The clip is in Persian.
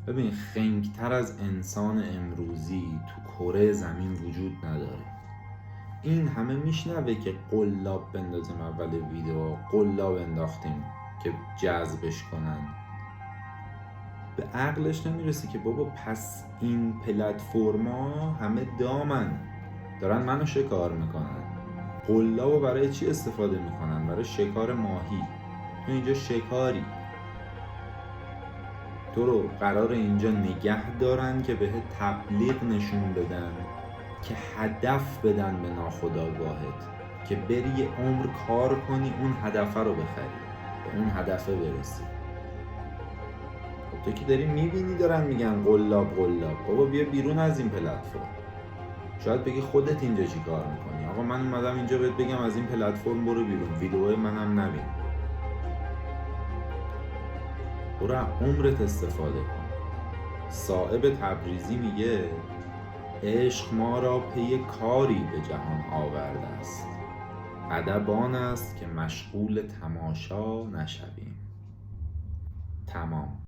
ببین خنگ‌تر از انسان امروزی تو کره زمین وجود نداره. این همه میشنوه که قلاب بندازیم اول ویدیو، قلاب انداختیم که جذبش کنن. به عقلش نمیرسی که بابا پس این پلتفرما همه دامن، دارن منو شکار میکنن. قلابو برای چی استفاده میکنن؟ برای شکار ماهی. تو اینجا شکاری، تو رو قرار اینجا نگه دارن که به تبلیغ نشون بدن، که هدف بدن به ناخودآگاهت، که بری یه عمر کار کنی اون هدف رو بخری، به اون هدفه برسی. خب تو که داری میبینی دارن میگن قلاب قلاب، بابا بیا بیرون از این پلتفرم. شاید بگی خودت اینجا چی کار میکنی؟ آقا من اومدم اینجا بهت بگم از این پلتفرم برو بیرون، ویدیوهای منم نبین، برو عمرت استفاده کن. صائب تبریزی میگه عشق ما را پی کاری به جهان آورده است، ادب آن است که مشغول تماشا نشویم. تمام.